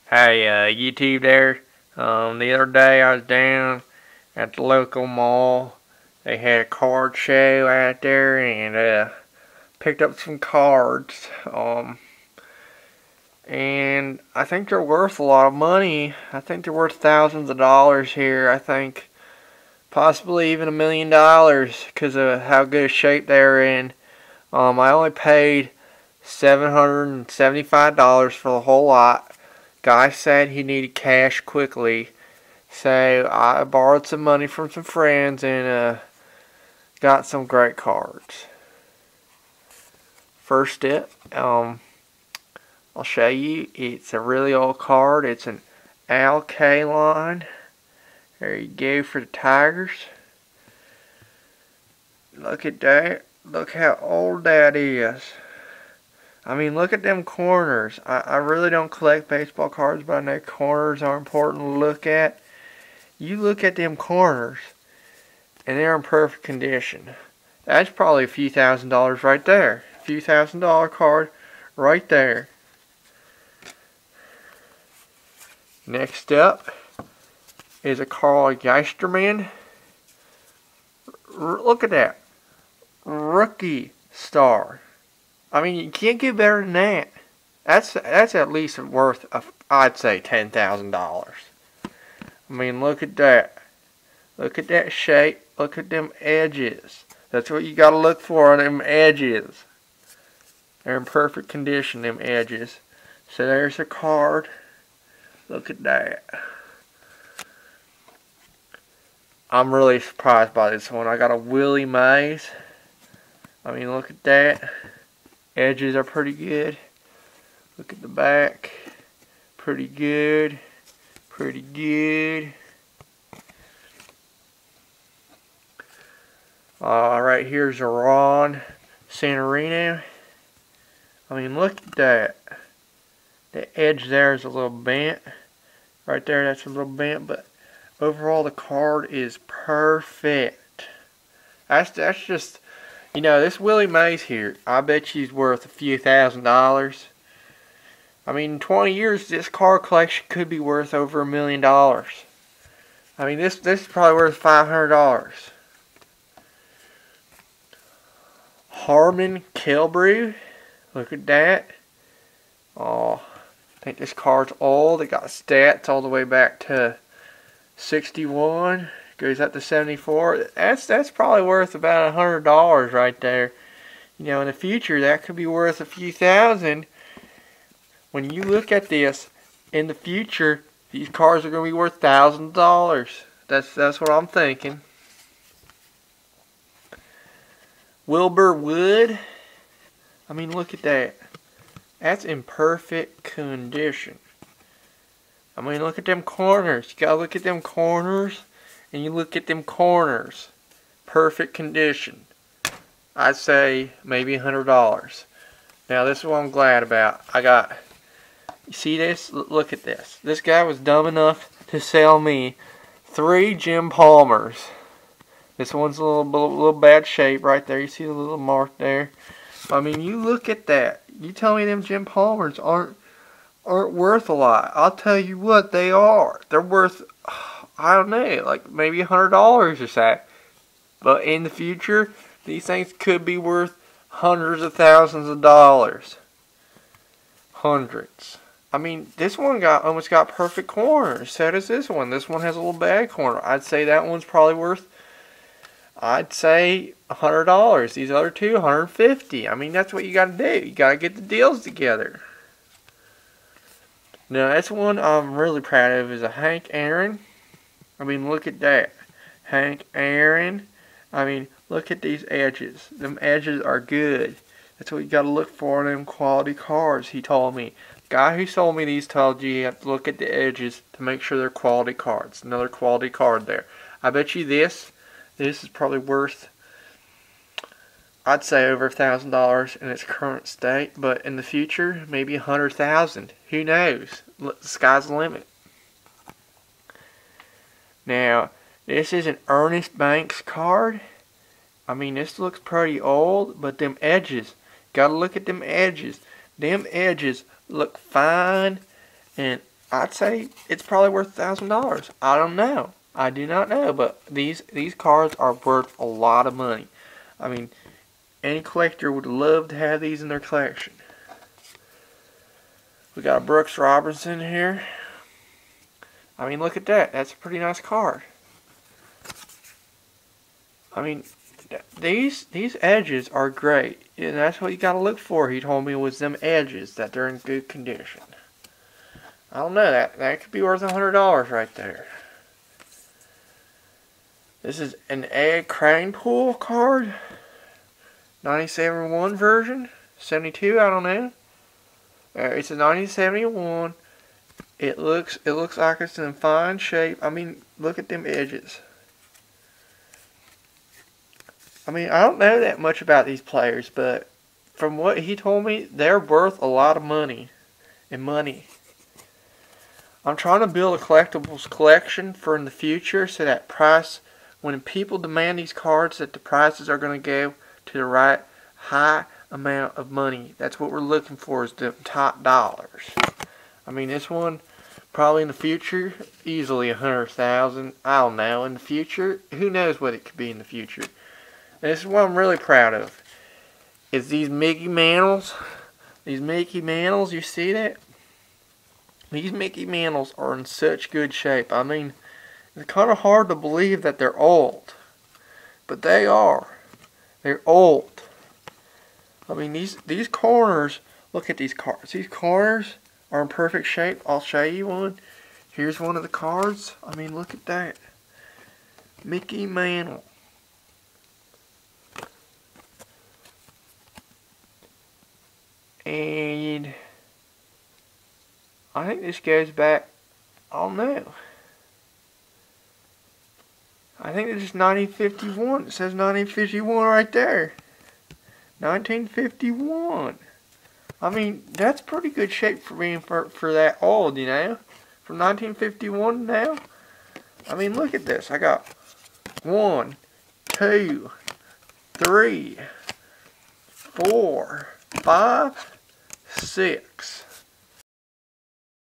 Hey, YouTube there. The other day I was down at the local mall. They had a card show out there and picked up some cards. And I think they're worth a lot of money. I think they're worth thousands of dollars here. I think possibly even $1 million because of how good a shape they're in. I only paid $775 for the whole lot. Guy said he needed cash quickly, so I borrowed some money from some friends and got some great cards. First step, I'll show you. It's a really old card. It's an Al Kaline. There you go for the Tigers. Look at that. Look how old that is. I mean, look at them corners. I really don't collect baseball cards, but I know corners are important to look at. You look at them corners, and they're in perfect condition. That's probably a few $1,000s right there. A few $1,000 card right there. Next up is a Carl Geisterman. Look at that. Rookie star. I mean, you can't get better than that. That's at least worth, I'd say, $10,000. I mean, look at that. Look at that shape. Look at them edges. That's what you got to look for on them edges. They're in perfect condition, them edges. So there's a card. Look at that. I'm really surprised by this one. I got a Willie Mays. I mean, look at that. Edges are pretty good. Look at the back. Pretty good. Pretty good. Right here's a Ron Santorino. I mean, look at that. The edge there is a little bent. Right there, that's a little bent, but overall the card is perfect. That's just, you know, this Willie Mays here, I bet she's worth a few $1,000s. I mean, in 20 years, this card collection could be worth over $1 million. I mean, this is probably worth $500. Harmon Killebrew. Look at that. Oh, I think this card's old. It got stats all the way back to 61. Goes up to 74. That's probably worth about $100 right there. You know, in the future, that could be worth a few thousand. When you look at this, in the future, these cards are going to be worth thousands of dollars. That's what I'm thinking. Wilbur Wood. I mean, look at that. That's in perfect condition. I mean, look at them corners. You gotta look at them corners, and you look at them corners. Perfect condition. I'd say maybe $100. Now, this is what I'm glad about. You see this? Look at this. This guy was dumb enough to sell me 3 Jim Palmers. This one's a little bad shape right there. You see the little mark there? I mean, you look at that. You tell me them Jim Palmers aren't worth a lot. I'll tell you what, they are. They're worth, I don't know, like maybe $100 or so. But in the future, these things could be worth hundreds of thousands of dollars. Hundreds. I mean, this one almost got perfect corners. So does this one. This one has a little bad corner. I'd say that one's probably worth, I'd say $100. These other two, $150. I mean, that's what you got to do. You got to get the deals together. Now, this one I'm really proud of is a Hank Aaron. I mean, look at that. Hank Aaron. I mean, look at these edges. Them edges are good. That's what you got to look for in them quality cards, he told me. The guy who sold me these told you have to look at the edges to make sure they're quality cards. Another quality card there. I bet you this is probably worth, I'd say, over $1,000 in its current state, but in the future, maybe $100,000. Who knows? The sky's the limit. Now, this is an Ernest Banks card. I mean, this looks pretty old, but them edges, gotta look at them edges. Them edges look fine, and I'd say it's probably worth $1,000. I don't know. I do not know, but these cards are worth a lot of money. I mean, any collector would love to have these in their collection. We got a Brooks Robinson here. I mean, look at that. That's a pretty nice card. I mean, these edges are great, and that's what you got to look for. He told me was them edges, that they're in good condition. I don't know, that could be worth $100 right there. This is an Ed Kranepool card, 1971 version, 72. I don't know. It's a 1971. It looks like it's in fine shape. I mean, look at them edges. I mean, I don't know that much about these players, but from what he told me, they're worth a lot of money. I'm trying to build a collectibles collection for in the future, so that price, when people demand these cards, that the prices are going to go to the right high amount of money. That's what we're looking for, is the top dollars. I mean, this one probably in the future easily 100,000. I don't know. In the future, who knows what it could be in the future. And this is what I'm really proud of. Is these Mickey Mantles. These Mickey Mantles, you see that? These Mickey Mantles are in such good shape. I mean, it's kind of hard to believe that they're old. But they are. They're old. I mean, these corners, look at these cards. These corners are in perfect shape. I'll show you one. Here's one of the cards. I mean, look at that. Mickey Mantle. And I think this goes back, I don't know. I think this is 1951. It says 1951 right there. 1951. I mean, that's pretty good shape for being for that old, you know. From 1951 now. I mean, look at this. I got 1, 2, 3, 4, 5, 6.